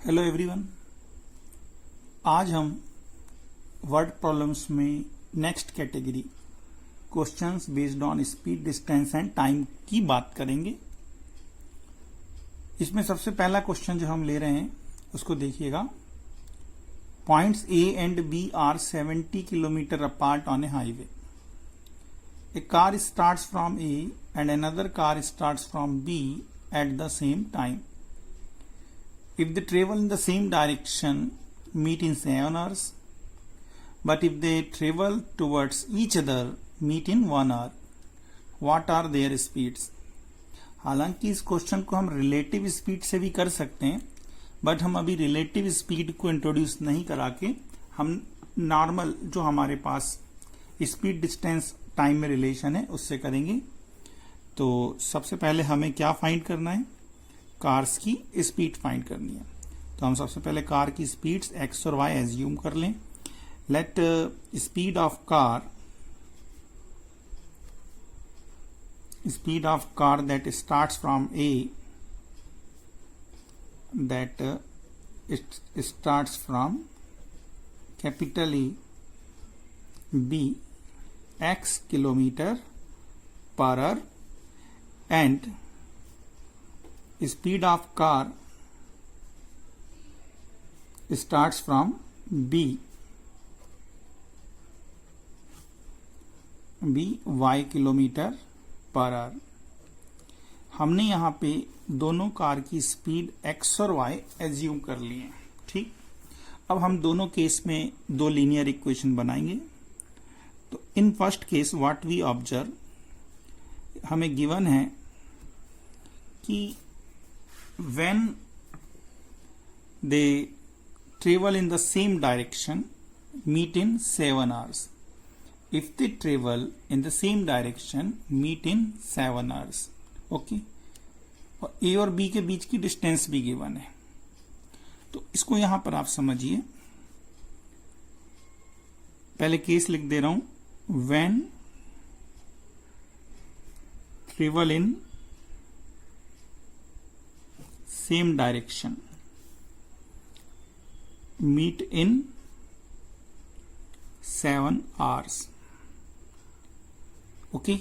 Hello everyone. आज हम word problems में next category questions based on speed, distance and time की बात करेंगे। इसमें सबसे पहला क्वेश्चन जो हम ले रहे हैं उसको देखिएगा। Points A and B are 70 kilometre apart on a highway. A car starts from A and another car starts from B at the same time. If they travel in the same direction, meet in 7 hours. But if they travel towards each other, meet in 1 hour. What are their speeds? हालांकि इस question को हम relative speed से भी कर सकते हैं, but हम अभी रिलेटिव स्पीड को इंट्रोड्यूस नहीं करा के हम नॉर्मल जो हमारे पास स्पीड, डिस्टेंस, टाइम में रिलेशन है उससे करेंगे। तो सबसे पहले हमें क्या फाइंड करना है? कार्स की स्पीड फाइंड करनी है। तो हम सबसे पहले कार की स्पीड्स एक्स और वाई एज्यूम कर लें। Let speed of car that starts from A, that it starts from capital A be x kilometre per hour and speed of car starts from B y kilometre per hour. हमने यहाँ पे दोनों car की speed x और y assume कर ली है। ठीक, अब हम दोनों केस में दो लीनियर इक्वेशन बनाएंगे। तो in first case what we observe, हमें गिवन है कि when they travel in the same direction, meet in 7 hours. If they travel in the same direction, meet in 7 hours. Okay? और A और B के बीच की distance भी given है। तो इसको यहां पर आप समझिए। पहले केस लिख दे रहा हूं। when travel in same direction, meet in 7 hours. Okay,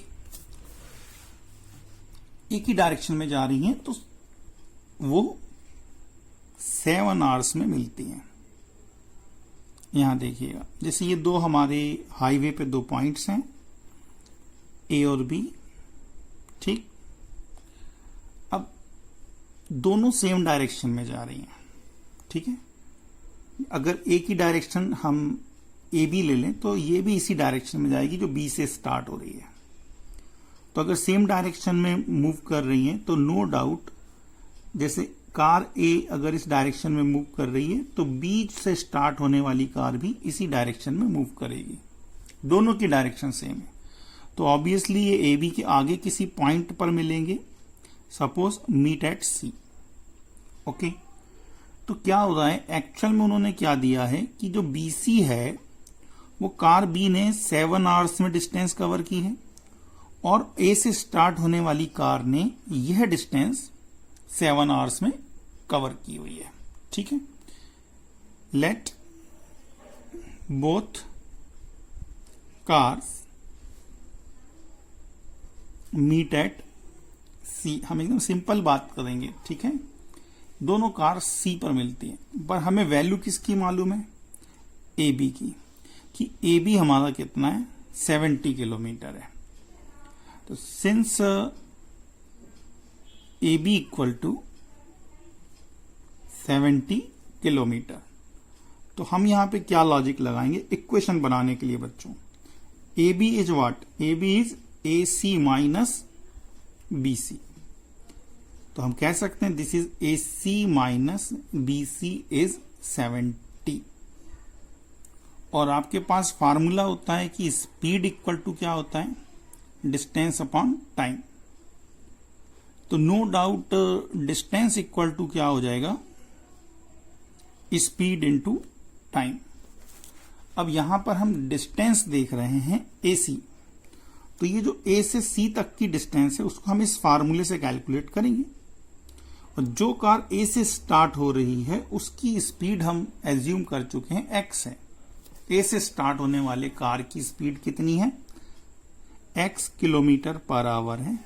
एक ही डायरेक्शन में जा रही हैं तो वो 7 आवर्स में मिलती हैं। यहां देखिएगा, जैसे ये दो हमारे हाईवे पे दो पॉइंट्स हैं ए और बी। ठीक, दोनों सेम डायरेक्शन में जा रही हैं। ठीक है, अगर एक ही डायरेक्शन हम ए बी ले लें तो ये भी इसी डायरेक्शन में जाएगी जो बी से स्टार्ट हो रही है। तो अगर सेम डायरेक्शन में मूव कर रही हैं तो नो डाउट, जैसे कार ए अगर इस डायरेक्शन में मूव कर रही है तो बी से स्टार्ट होने वाली कार भी इसी डायरेक्शन में मूव करेगी। दोनों की डायरेक्शन सेम है, तो ऑब्वियसली ये ए बी के आगे किसी पॉइंट पर मिलेंगे। Suppose meet at C. Okay, तो क्या हो रहा है, एक्चुअल में उन्होंने क्या दिया है कि जो BC है वो कार B ने 7 आवर्स में डिस्टेंस कवर की है और A से स्टार्ट होने वाली कार ने यह डिस्टेंस 7 आवर्स में कवर की हुई है। ठीक है, let both cars meet at C. हम एकदम सिंपल बात करेंगे। ठीक है, दोनों कार सी पर मिलती हैं, पर हमें वैल्यू किसकी मालूम है? ए बी की, कि ए बी हमारा कितना है? 70 किलोमीटर है। तो since A B equal to 70 kilometre, तो हम यहां पे क्या लॉजिक लगाएंगे इक्वेशन बनाने के लिए बच्चों? A B is what? A B is A C minus B C. तो हम कह सकते हैं this is A C minus B C is 70। और आपके पास फार्मूला होता है कि स्पीड इक्वल टू क्या होता है? Distance upon time. तो no doubt distance equal to क्या हो जाएगा? Speed into time. अब यहां पर हम डिस्टेंस देख रहे हैं ए सी, तो ये जो ए से सी तक की डिस्टेंस है उसको हम इस फार्मूले से कैलकुलेट करेंगे। और जो कार ए से स्टार्ट हो रही है उसकी स्पीड हम एज्यूम कर चुके हैं एक्स है। ए से स्टार्ट होने वाले कार की स्पीड कितनी है? एक्स किलोमीटर पर आवर है।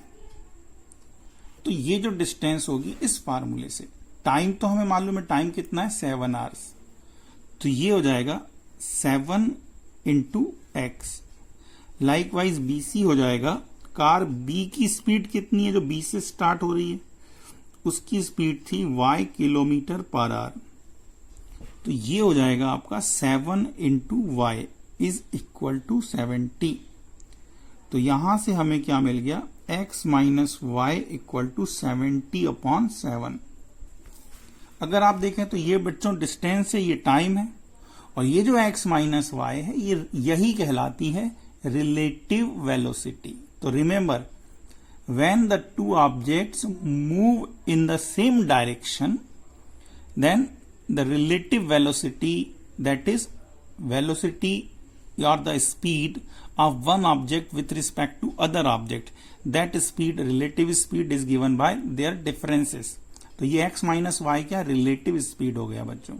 तो ये जो डिस्टेंस होगी इस फार्मूले से, टाइम तो हमें मालूम है, टाइम कितना है 7 आवर्स, तो ये हो जाएगा 7 इंटू एक्स। लाइकवाइज बीसी हो जाएगा, कार बी की स्पीड कितनी है जो बी से स्टार्ट हो रही है, उसकी स्पीड थी y किलोमीटर पर आवर, तो ये हो जाएगा आपका 7 into y is equal to 70। तो यहां से हमें क्या मिल गया? x minus y equal to 70/7। अगर आप देखें तो ये बच्चों डिस्टेंस है, ये टाइम है, और ये जो x माइनस वाई है यही कहलाती है रिलेटिव वेलोसिटी। तो remember, when the two objects move in the same direction, then the relative velocity, that is velocity or the speed of one object with respect to other object, that speed, relative speed is given by their differences. तो ये x minus y क्या relative speed हो गया बच्चों।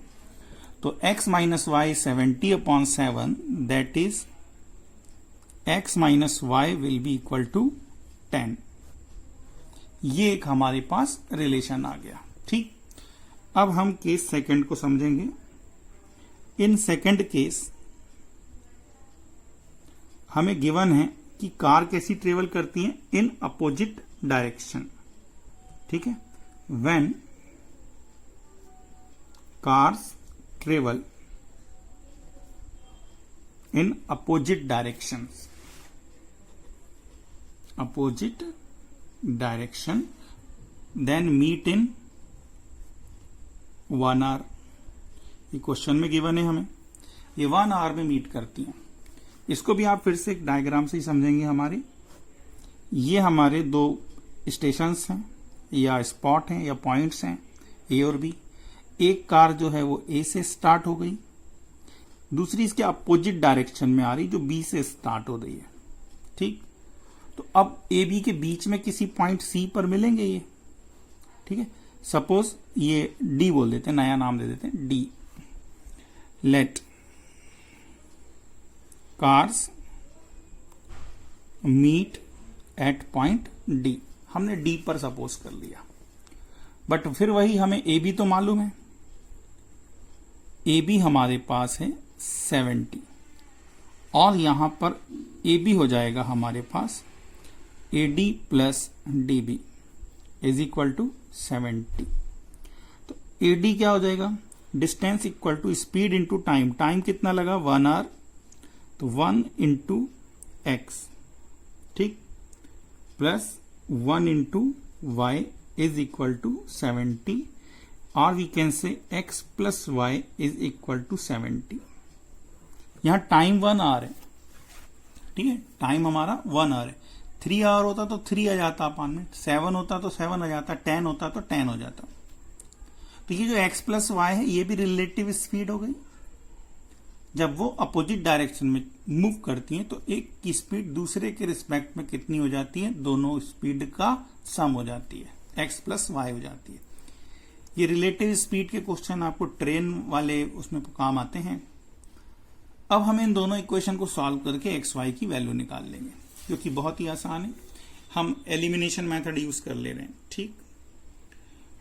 तो x minus y 70/7, that is x minus y will be equal to 10। ये एक हमारे पास रिलेशन आ गया। ठीक, अब हम केस सेकंड को समझेंगे। इन सेकंड केस हमें गिवन है कि कार कैसी ट्रेवल करती है इन अपोजिट डायरेक्शन। ठीक है, when cars travel in opposite directions, opposite direction, then meet in 1 hour. ये क्वेश्चन में गिवन है हमें, ये 1 आवर में मीट करती हैं। इसको भी आप फिर से एक डायग्राम से ही समझेंगे। हमारी ये हमारे 2 स्टेशंस हैं या स्पॉट हैं या पॉइंट्स हैं, ए और बी। एक कार जो है वो ए से स्टार्ट हो गई, दूसरी इसके अपोजिट डायरेक्शन में आ रही जो बी से स्टार्ट हो रही है। ठीक, तो अब ए बी के बीच में किसी पॉइंट सी पर मिलेंगे ये। ठीक है, सपोज ये डी बोल देते हैं, नया नाम दे देते हैं D. Let cars meet at point D, हमने डी पर सपोज कर लिया। बट फिर वही हमें ए बी तो मालूम है, ए बी हमारे पास है 70, और यहां पर ए बी हो जाएगा हमारे पास AD plus DB is equal to 70। तो AD क्या हो जाएगा? Distance equal to speed into time. Time कितना लगा? 1 आवर, तो 1 इंटू एक्स, ठीक, plus 1 into y is equal to 70, और we can say x plus y is equal to 70। यहां टाइम 1 आवर है। ठीक है, टाइम हमारा 1 आवर है। 3 आवर होता तो 3 आ जाता अपन में, 7 होता तो 7 आ जाता, 10 होता तो 10 हो जाता। तो ये जो x प्लस वाई है ये भी रिलेटिव स्पीड हो गई। जब वो अपोजिट डायरेक्शन में मूव करती हैं तो एक की स्पीड दूसरे के रिस्पेक्ट में कितनी हो जाती है? दोनों स्पीड का सम हो जाती है, x प्लस वाई हो जाती है। ये रिलेटिव स्पीड के क्वेश्चन आपको ट्रेन वाले उसमें काम आते हैं। अब हम इन दोनों इक्वेशन को सॉल्व करके एक्स वाई की वैल्यू निकाल लेंगे, जो कि बहुत ही आसान है। हम एलिमिनेशन मेथड यूज कर ले रहे हैं। ठीक,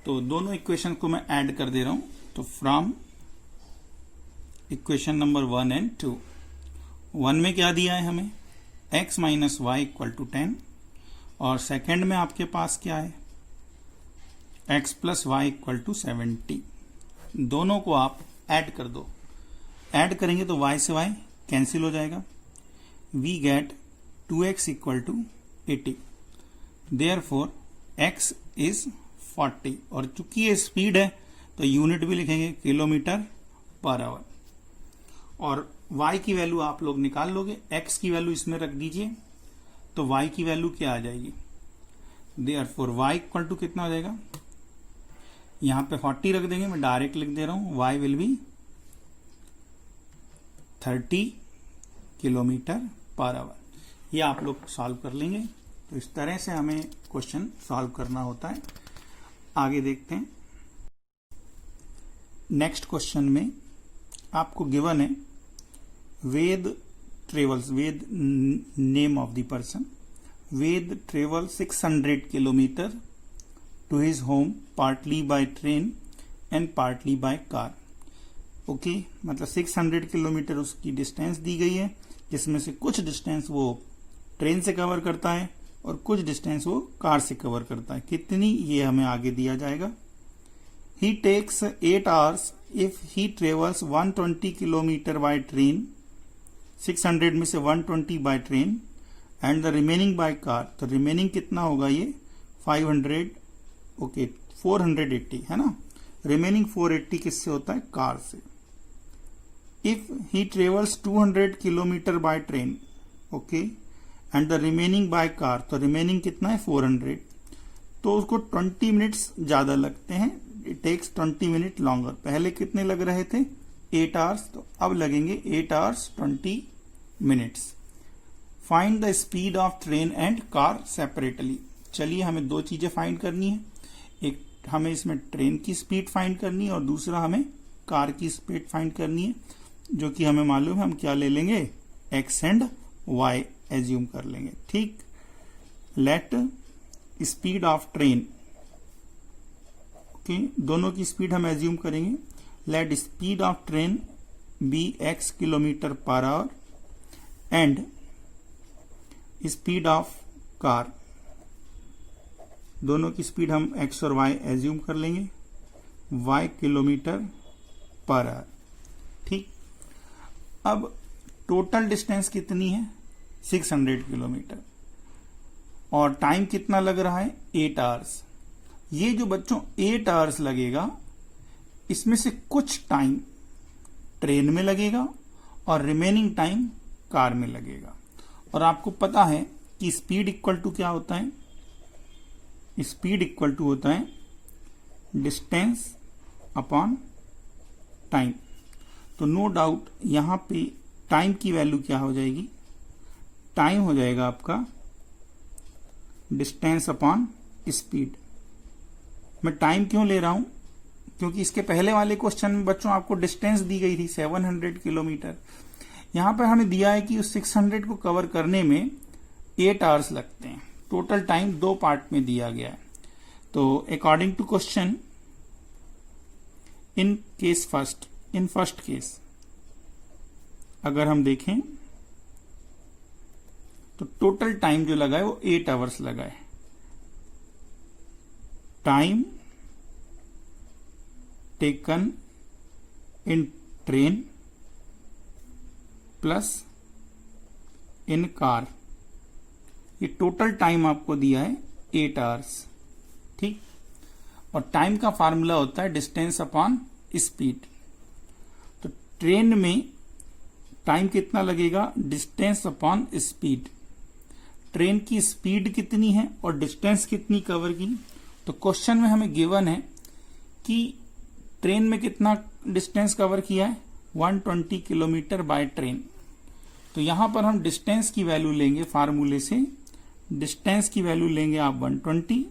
तो दोनों इक्वेशन को मैं ऐड कर दे रहा हूं। तो फ्रॉम इक्वेशन नंबर 1 एंड 2, 1 में क्या दिया है हमें? x minus y equal to 10, और सेकेंड में आपके पास क्या है? x plus y equal to 70। दोनों को आप ऐड कर दो। ऐड करेंगे तो y से y कैंसिल हो जाएगा। We get 2x equal to 80। Therefore x is 40, और चूंकि ये स्पीड है तो यूनिट भी लिखेंगे किलोमीटर पर आवर। और y की वैल्यू आप लोग निकाल लोगे, x की वैल्यू इसमें रख दीजिए तो y की वैल्यू क्या आ जाएगी? देयरफॉर y इक्वल टू कितना हो जाएगा? यहां पे 40 रख देंगे, मैं डायरेक्ट लिख दे रहा हूं, y will be 30 kilometre per hour. ये आप लोग सॉल्व कर लेंगे। तो इस तरह से हमें क्वेश्चन सॉल्व करना होता है। आगे देखते हैं। नेक्स्ट क्वेश्चन में आपको गिवन है Ved travels, Ved name of the person, Ved travel 600 kilometre to his home partly by train and partly by car. Okay, मतलब 600 किलोमीटर उसकी डिस्टेंस दी गई है, जिसमें से कुछ डिस्टेंस वो ट्रेन से कवर करता है और कुछ डिस्टेंस वो कार से कवर करता है। कितनी, ये हमें आगे दिया जाएगा। He takes 8 hours if he travels 120 kilometre by train, 600 में से 120 by train and the remaining by car. तो रिमेनिंग कितना होगा, ये 500, ओके 480 है ना। रिमेनिंग 480 किससे होता है, कार से। If he travels 200 kilometre by train, okay, and the remaining by car, तो रिमेनिंग कितना है 400, तो उसको 20 मिनट्स ज्यादा लगते हैं। It takes 20 minute longer. पहले कितने लग रहे थे 8 hours, तो अब लगेंगे 8 hours 20 minutes. Find the speed of train and car separately. चलिए हमें दो चीजें फाइंड करनी है, एक हमें इसमें ट्रेन की स्पीड फाइंड करनी है और दूसरा हमें कार की स्पीड फाइंड करनी है, जो कि हमें मालूम है। हम क्या ले लेंगे, एक्स एंड वाई एज्यूम कर लेंगे। ठीक, let speed of train, okay, दोनों की स्पीड हम एज्यूम करेंगे। Let speed of train be x kilometre per hour and speed of car, दोनों की स्पीड हम x और y एज्यूम कर लेंगे, y किलोमीटर पर आवर। ठीक, अब टोटल डिस्टेंस कितनी है 600 किलोमीटर और टाइम कितना लग रहा है 8 hours। ये जो बच्चों 8 hours लगेगा, इसमें से कुछ टाइम ट्रेन में लगेगा और रिमेनिंग टाइम कार में लगेगा। और आपको पता है कि स्पीड इक्वल टू क्या होता है, स्पीड इक्वल टू होता है डिस्टेंस अपॉन टाइम। तो नो डाउट यहां पे टाइम की वैल्यू क्या हो जाएगी, टाइम हो जाएगा आपका डिस्टेंस अपॉन स्पीड। मैं टाइम क्यों ले रहा हूं, क्योंकि इसके पहले वाले क्वेश्चन में बच्चों आपको डिस्टेंस दी गई थी 700 किलोमीटर। यहां पर हमें दिया है कि उस 600 को कवर करने में 8 hours लगते हैं। टोटल टाइम 2 पार्ट में दिया गया है। तो according to question, in first case अगर हम देखें तो टोटल टाइम जो लगा है वो 8 hours लगा है। Time taken in train plus in car, ये टोटल टाइम आपको दिया है 8 hours। ठीक, और टाइम का फार्मूला होता है डिस्टेंस अपॉन स्पीड। तो ट्रेन में टाइम कितना लगेगा, डिस्टेंस अपॉन स्पीड। ट्रेन की स्पीड कितनी है और डिस्टेंस कितनी कवर की। तो क्वेश्चन में हमें गिवन है कि ट्रेन में कितना डिस्टेंस कवर किया है 120 किलोमीटर बाय ट्रेन। तो यहां पर हम डिस्टेंस की वैल्यू लेंगे, फार्मूले से डिस्टेंस की वैल्यू लेंगे आप 120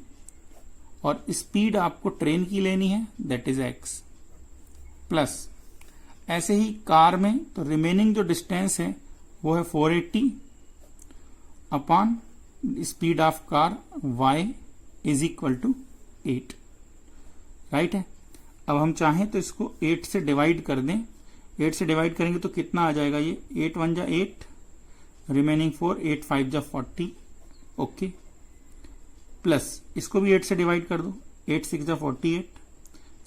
और स्पीड आपको ट्रेन की लेनी है, दैट इज x प्लस। ऐसे ही कार में तो रिमेनिंग जो डिस्टेंस है वो है 480 upon speed of car y is equal to 8, right है। अब हम चाहें तो इसको 8 से डिवाइड कर दें। 8 से डिवाइड करेंगे तो कितना आ जाएगा, ये 8 1 जा 8, रिमेनिंग 4, 8 5 जा 40, ओके, प्लस इसको भी 8 से डिवाइड कर दो, 8 6 जा 48,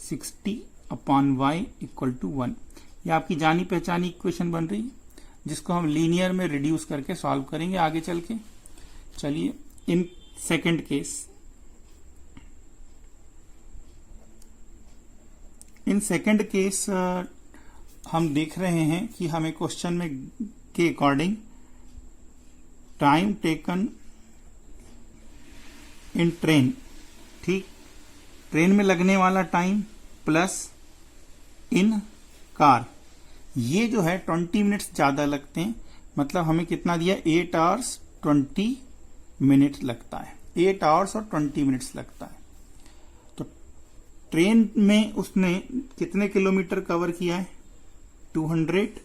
60 अपॉन y इक्वल टू 1। ये आपकी जानी पहचानी इक्वेशन बन रही है, जिसको हम लीनियर में रिड्यूस करके सॉल्व करेंगे आगे चल के। चलिए इन सेकेंड केस, इन सेकेंड केस हम देख रहे हैं कि हमें क्वेश्चन में के according time taken in train, ठीक, ट्रेन में लगने वाला टाइम प्लस इन कार, ये जो है 20 मिनट्स ज्यादा लगते हैं। मतलब हमें कितना दिया, 8 hours 20 मिनट लगता है, 8 hours और 20 मिनट्स लगता है। तो ट्रेन में उसने कितने किलोमीटर कवर किया है? 200।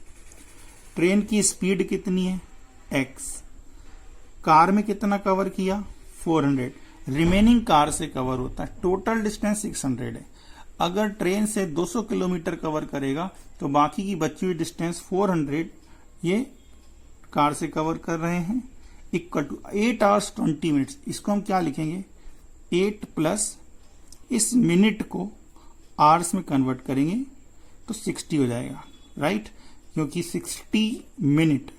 ट्रेन की स्पीड कितनी है? x। कार में कितना कवर किया? 400। रिमेनिंग कार से कवर होता है। टोटल डिस्टेंस 600 है। अगर ट्रेन से 200 किलोमीटर कवर करेगा तो बाकी की बची हुई डिस्टेंस 400 ये कार से कवर कर रहे हैं, इक्वल टू 8 आवर्स 20 मिनट्स। इसको हम क्या लिखेंगे? 8 प्लस इस मिनट को आवर्स में कन्वर्ट करेंगे तो 60 हो जाएगा, राइट? क्योंकि 60 मिनट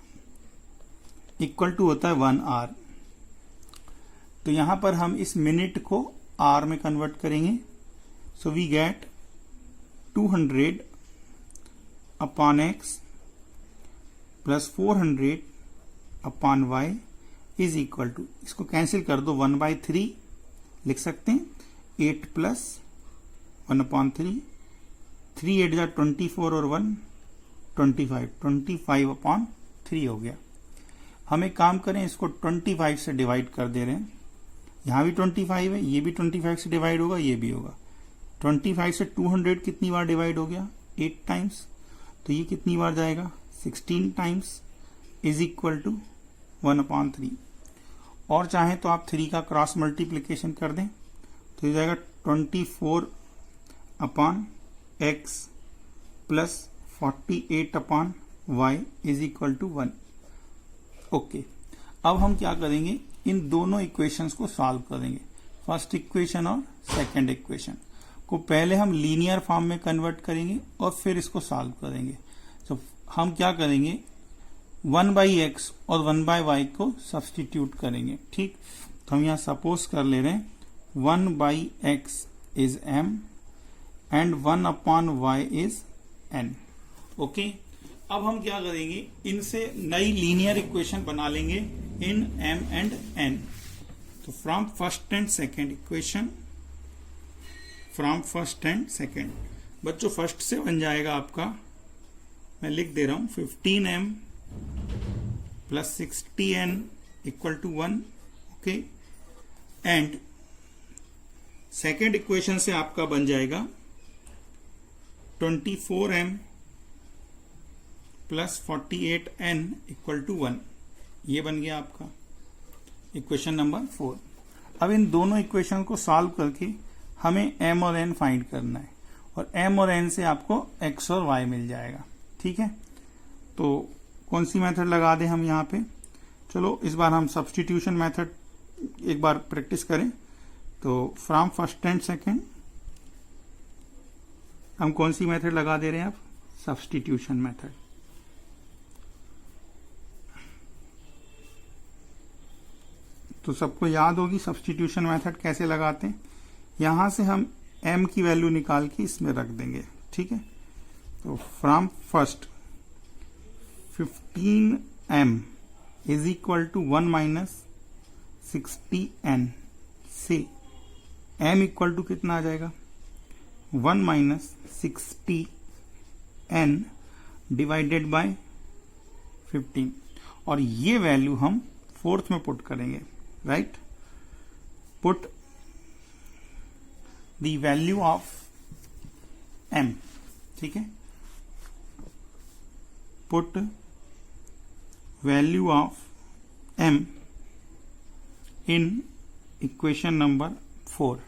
इक्वल टू होता है 1 आवर। तो यहां पर हम इस मिनट को आवर में कन्वर्ट करेंगे। So we get 200 upon x plus 400 upon y is equal to, इसको कैंसिल कर दो, 1/3 लिख सकते हैं। 8 प्लस 1/3, 3 8 जा 24 और 1 25 अपॉन 3 हो गया। हम एक काम करें, इसको 25 से डिवाइड कर दे रहे हैं। यहां भी 25 है, ये भी 25 से डिवाइड होगा, ये भी होगा। 25 से 200 कितनी बार डिवाइड हो गया? 8 टाइम्स। तो ये कितनी बार जाएगा? 16 टाइम्स इज इक्वल टू 1/3। और चाहें तो आप 3 का क्रॉस मल्टीप्लीकेशन कर दें तो ये जाएगा 24 upon x plus 48 upon y is equal to 1। Okay, अब हम क्या करेंगे? इन दोनों इक्वेशंस को सॉल्व करेंगे। फर्स्ट इक्वेशन और सेकंड इक्वेशन को पहले हम लीनियर फॉर्म में कन्वर्ट करेंगे और फिर इसको सॉल्व करेंगे। तो हम क्या करेंगे? 1/x और 1/y को सब्सटीट्यूट करेंगे, ठीक? तो हम यहां सपोज कर ले रहे हैं 1/x is m and 1/y is n। Okay, अब हम क्या करेंगे? इनसे नई लीनियर इक्वेशन बना लेंगे इन m एंड n। तो from first and second equation, from first and second, बच्चों फर्स्ट से बन जाएगा आपका, मैं लिख दे रहा हूं 15m plus 60n equal to 1। Okay, and second equation से आपका बन जाएगा 24m plus 48n equal to 1। ये बन गया आपका इक्वेशन नंबर 4। अब इन दोनों इक्वेशन को सॉल्व करके हमें m और n फाइंड करना है, और m और n से आपको x और y मिल जाएगा, ठीक है? तो कौन सी मेथड लगा दें हम यहाँ पे? चलो इस बार हम सब्सटीट्यूशन मेथड एक बार प्रैक्टिस करें। तो फ्रॉम फर्स्ट एंड सेकेंड हम कौन सी मेथड लगा दे रहे हैं? आप सब्सटीट्यूशन मेथड। तो सबको याद होगी सब्सटीट्यूशन मेथड कैसे लगाते हैं। यहां से हम m की वैल्यू निकाल के इसमें रख देंगे, ठीक है? तो from first 15m is equal to 1 minus 60n से m इक्वल टू कितना आ जाएगा? 1 माइनस 60n डिवाइडेड बाय 15, और ये वैल्यू हम फोर्थ में पुट करेंगे, right? Put the value of m, ठीक है? Put value of m in equation number 4।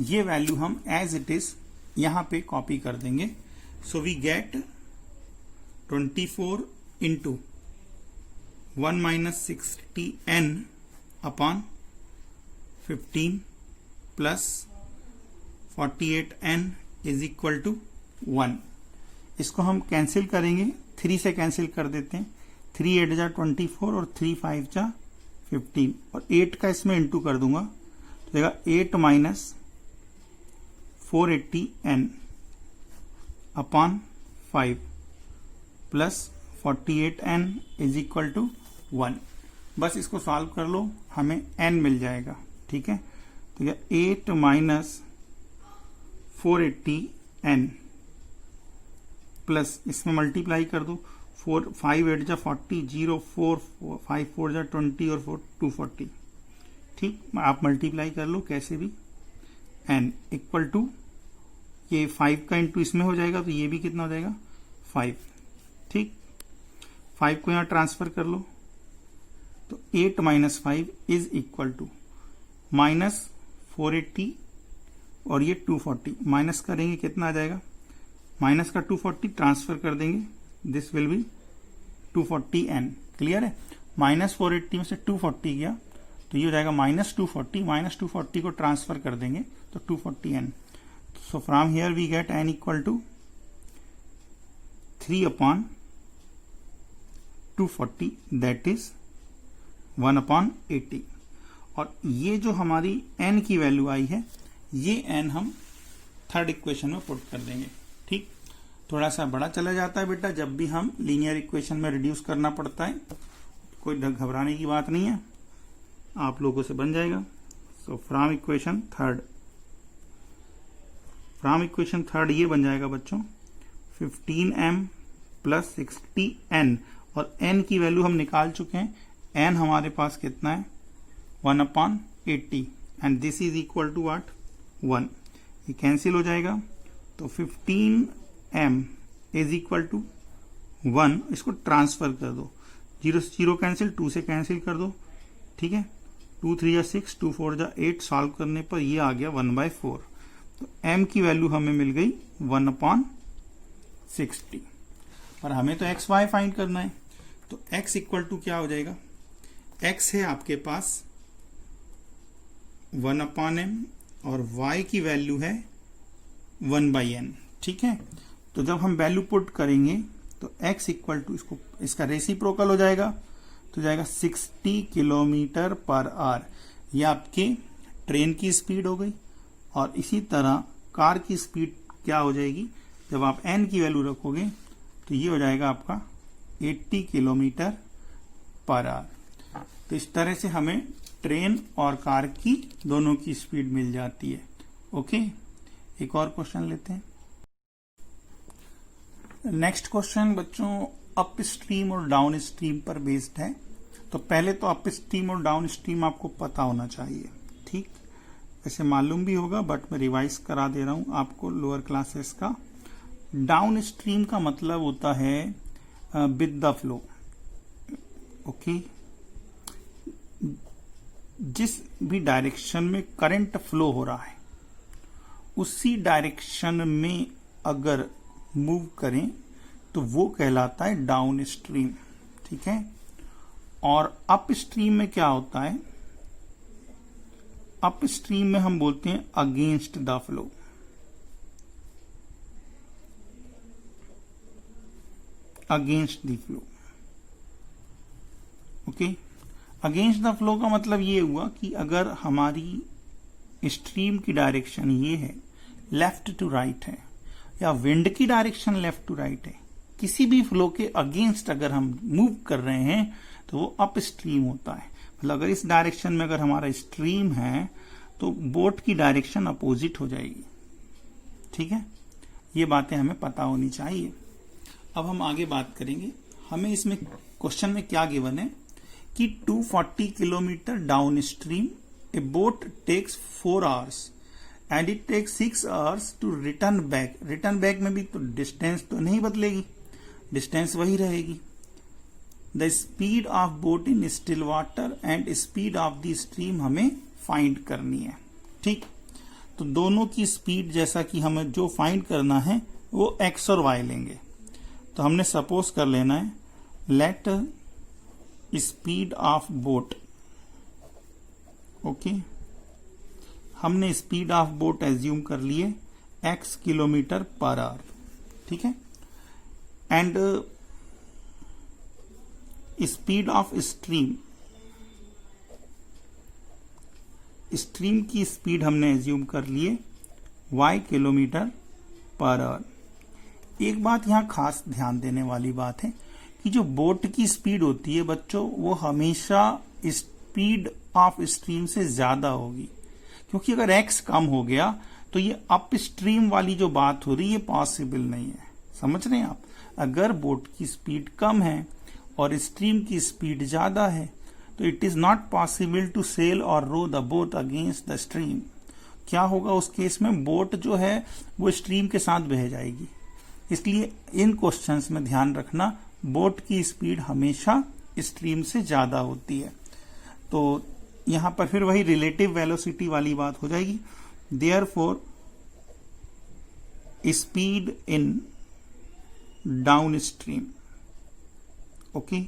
ये वैल्यू हम एज इट इज यहां पे कॉपी कर देंगे। So we get 24 into 1 minus 60n upon 15 plus 48n is equal to 1। इसको हम कैंसिल करेंगे, 3 से कैंसिल कर देते हैं। 3 8 जा 24 और 3 5 जा 15, और 8 का इसमें इंटू कर दूंगा तो देगा 8 minus 480n upon 5 plus 48n is equal to 1। बस इसको सॉल्व कर लो, हमें n मिल जाएगा, ठीक है? तो क्या 8 माइनस 480n प्लस इसमें मल्टीप्लाई कर दो, 5 8 जा 40, 0 4 5 4 जा 20 और 4 240, ठीक? आप मल्टीप्लाई कर लो कैसे भी। n इक्वल टू ये 5 का इंटू इसमें हो जाएगा, तो ये भी कितना हो जाएगा 5। ठीक, 5 को यहां ट्रांसफर कर लो, तो 8 minus 5 is equal to minus 480 और ये 240 माइनस करेंगे कितना आ जाएगा, माइनस का 240 ट्रांसफर कर देंगे, this will be 240n। Clear है, माइनस 480 में से 240 गया तो ये हो जाएगा माइनस 240, माइनस 240 को ट्रांसफर कर देंगे तो 240n। So from here we get n equal to 3/240 that is 1/80। और ये जो हमारी n की वैल्यू आई है, ये n हम थर्ड इक्वेशन में पुट कर देंगे। ठीक, थोड़ा सा बड़ा चला जाता है बेटा जब भी हम लीनियर इक्वेशन में रिड्यूस करना पड़ता है, कोई घबराने की बात नहीं है, आप लोगों से बन जाएगा। सो फ्रॉम इक्वेशन थर्ड ये बन जाएगा बच्चों 15m प्लस 60n, और n की वैल्यू हम निकाल चुके हैं, n हमारे पास कितना है 1/80 and this is equal to what 1। ये कैंसिल हो जाएगा, तो 15m इज इक्वल टू 1, इसको ट्रांसफर कर दो, 0 से 0 कैंसिल, 2 से कैंसिल कर दो। ठीक है, 2 3 जा 6, 2 4 जा 8, सॉल्व करने पर ये आ गया 1/4। तो m की वैल्यू हमें मिल गई 1/60, और हमें तो एक्स वाई फाइंड करना है, तो x इक्वल टू क्या हो जाएगा, x है आपके पास 1/m और y की वैल्यू है 1/n। ठीक है, तो जब हम वैल्यू पुट करेंगे तो x इक्वल टू इसका रेसिप्रोकल हो जाएगा, तो जाएगा 60 किलोमीटर पर आवर। ये आपके ट्रेन की स्पीड हो गई, और इसी तरह कार की स्पीड क्या हो जाएगी, जब आप n की वैल्यू रखोगे तो ये हो जाएगा आपका 80 किलोमीटर पर आवर। तो इस तरह से हमें ट्रेन और कार की दोनों की स्पीड मिल जाती है। ओके, एक और क्वेश्चन लेते हैं। नेक्स्ट क्वेश्चन बच्चों अप स्ट्रीम और डाउन स्ट्रीम पर बेस्ड है। तो पहले तो अप स्ट्रीम और डाउन स्ट्रीम आपको पता होना चाहिए। ठीक, वैसे मालूम भी होगा बट मैं रिवाइज करा दे रहा हूं आपको लोअर क्लासेस का। डाउन स्ट्रीम का मतलब होता है विद द फ्लो। ओके, जिस भी डायरेक्शन में करंट फ्लो हो रहा है उसी डायरेक्शन में अगर मूव करें तो वो कहलाता है डाउन स्ट्रीम। ठीक है, और अप स्ट्रीम में क्या होता है, अप स्ट्रीम में हम बोलते हैं against the flow. Against the flow. Okay, against the flow का मतलब ये हुआ कि अगर हमारी स्ट्रीम की डायरेक्शन ये है, लेफ्ट टू राइट है, या विंड की डायरेक्शन लेफ्ट टू राइट है, किसी भी फ्लो के अगेंस्ट अगर हम मूव कर रहे हैं तो वो अप स्ट्रीम होता है। मतलब अगर इस डायरेक्शन में अगर हमारा स्ट्रीम है तो बोट की डायरेक्शन अपोजिट हो जाएगी। ठीक है, ये बातें हमें पता होनी चाहिए। अब हम आगे बात करेंगे। हमें इसमें क्वेश्चन में क्या गिवन है कि 240 kilometre downstream a boat takes 4 hours and it takes 6 hours to return back. Return back में भी तो डिस्टेंस तो नहीं बदलेगी, डिस्टेंस वही रहेगी। The speed of boat in still water and speed of the stream हमें फाइंड करनी है। ठीक, तो दोनों की स्पीड जैसा कि हमें जो फाइंड करना है वो एक्स और वाई लेंगे। तो हमने सपोज कर लेना है late speed of boat. Okay, हमने स्पीड ऑफ बोट एज्यूम कर लिए x किलोमीटर पर आवर। ठीक है, and speed of stream, stream की स्पीड हमने एज्यूम कर लिए y किलोमीटर पर आवर। एक बात यहां खास ध्यान देने वाली बात है कि जो बोट की स्पीड होती है बच्चों वो हमेशा स्पीड ऑफ स्ट्रीम से ज्यादा होगी, क्योंकि अगर x कम हो गया तो ये अप स्ट्रीम वाली जो बात हो रही है पॉसिबल नहीं है। समझ रहे हैं आप, अगर बोट की स्पीड कम है और स्ट्रीम की स्पीड ज्यादा है तो it is not possible to sail और row the boat against the stream. क्या होगा उस केस में, बोट जो है वो स्ट्रीम के साथ बह जाएगी। इसलिए इन क्वेश्चंस में ध्यान रखना, बोट की स्पीड हमेशा स्ट्रीम से ज्यादा होती है। तो यहां पर फिर वही रिलेटिव वेलोसिटी वाली बात हो जाएगी। Therefore speed in downstream, okay,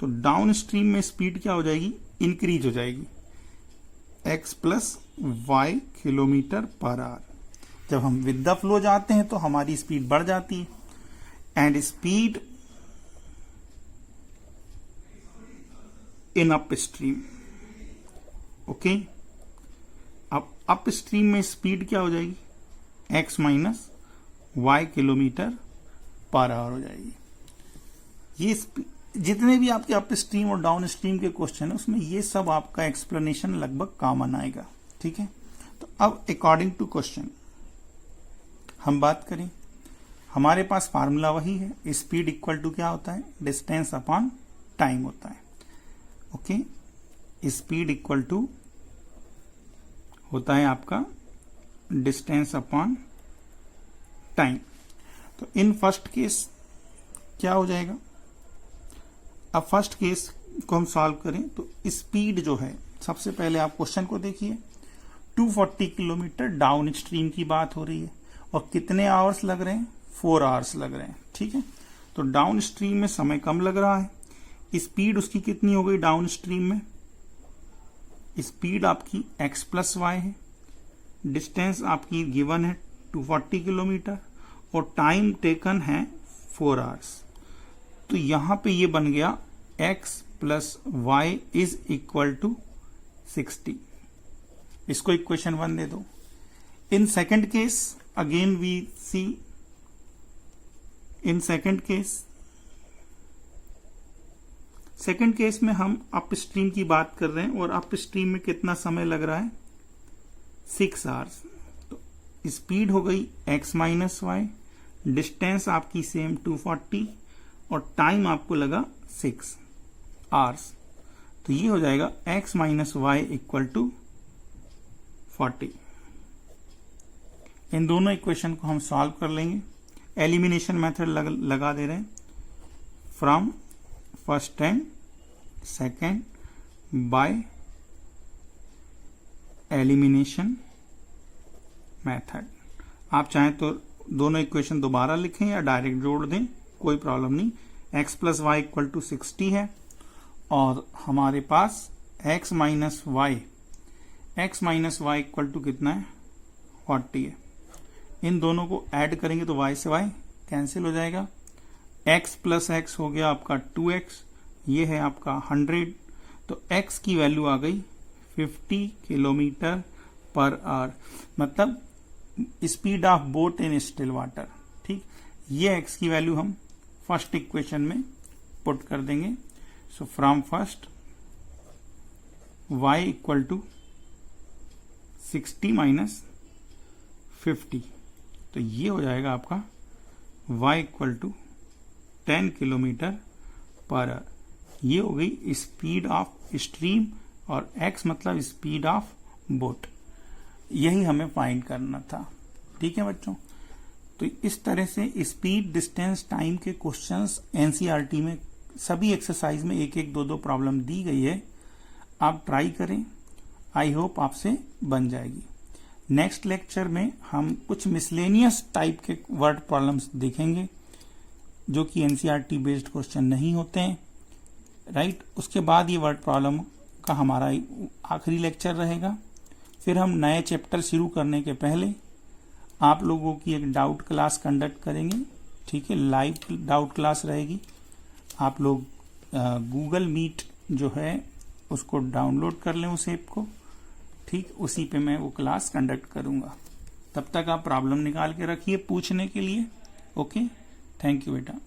तो डाउन स्ट्रीम में स्पीड क्या हो जाएगी, इंक्रीज हो जाएगी, x plus y kilometre per hour. जब हम विद द फ्लो जाते हैं तो हमारी स्पीड बढ़ जाती है। And speed in upstream, okay, अब अप स्ट्रीम में स्पीड क्या हो जाएगी, x minus y kilometre per hour हो जाएगी। ये जितने भी आपके अप स्ट्रीम और डाउन स्ट्रीम के क्वेश्चन है उसमें ये सब आपका एक्सप्लेनेशन लगभग कॉमन आएगा, ठीक है। तो अब अकॉर्डिंग टू क्वेश्चन हम बात करें, हमारे पास फार्मूला वही है, स्पीड इक्वल टू क्या होता है, डिस्टेंस अपॉन टाइम होता है, ओके। स्पीड इक्वल टू होता है आपका डिस्टेंस अपॉन टाइम। तो इन फर्स्ट केस क्या हो जाएगा, अब फर्स्ट केस को हम सॉल्व करें तो स्पीड जो है, सबसे पहले आप क्वेश्चन को देखिए, 240 किलोमीटर डाउन स्ट्रीम की बात हो रही है और कितने आवर्स लग रहे हैं, 4 आवर्स लग रहे हैं, ठीक है। तो डाउन स्ट्रीम में समय कम लग रहा है, स्पीड उसकी कितनी हो गई डाउन स्ट्रीम में, स्पीड आपकी x प्लस वाई है, डिस्टेंस आपकी गिवन है 240 किलोमीटर और टाइम टेकन है 4 आवर्स। तो यहां पे ये बन गया x plus y is equal to 60। इसको इक्वेशन 1 दे दो। In second case again we see, in second case में हम अप स्ट्रीम की बात कर रहे हैं और अप स्ट्रीम में कितना समय लग रहा है, 6 आवर्स। तो स्पीड हो गई x माइनस वाई, डिस्टेंस आपकी सेम 240 और टाइम आपको लगा 6 आवर्स। तो ये हो जाएगा x minus y equal to 40। इन दोनों इक्वेशन को हम सॉल्व कर लेंगे। एलिमिनेशन मेथड लगा दे रहे हैं, from first and second by elimination method. आप चाहें तो दोनों इक्वेशन दोबारा लिखें या डायरेक्ट जोड़ दें, कोई प्रॉब्लम नहीं। x plus y equal to 60 है और हमारे पास x minus y equal to कितना है, 40 है। इन दोनों को ऐड करेंगे तो y से y कैंसिल हो जाएगा, x प्लस x हो गया आपका 2x, ये है आपका 100। तो x की वैल्यू आ गई 50 किलोमीटर पर आवर, मतलब speed of boat in still water, ठीक। ये x की वैल्यू हम फर्स्ट इक्वेशन में पुट कर देंगे। So from first y equal to 60 minus 50, तो ये हो जाएगा आपका y equal to 10 kilometre per hour. ये हो गई स्पीड ऑफ स्ट्रीम और x मतलब स्पीड ऑफ बोट। यही हमें फाइंड करना था, ठीक है बच्चों। तो इस तरह से स्पीड, डिस्टेंस, टाइम के क्वेश्चंस एनसीईआरटी में सभी एक्सरसाइज में एक एक दो दो प्रॉब्लम दी गई है। आप ट्राई करें, आई होप आपसे बन जाएगी। नेक्स्ट लेक्चर में हम कुछ मिसलेनियस टाइप के वर्ड प्रॉब्लम्स देखेंगे जो कि एनसीईआरटी बेस्ड क्वेश्चन नहीं होते हैं, राइट। उसके बाद ये वर्ड प्रॉब्लम का हमारा आखिरी लेक्चर रहेगा। फिर हम नए चैप्टर शुरू करने के पहले आप लोगों की एक डाउट क्लास कंडक्ट करेंगे, ठीक है। लाइव डाउट क्लास रहेगी। आप लोग गूगल मीट जो है उसको डाउनलोड कर लें उस ऐप को, ठीक। उसी पे मैं वो क्लास कंडक्ट करूंगा। तब तक आप प्रॉब्लम निकाल के रखिए पूछने के लिए। ओके, थैंक यू बेटा।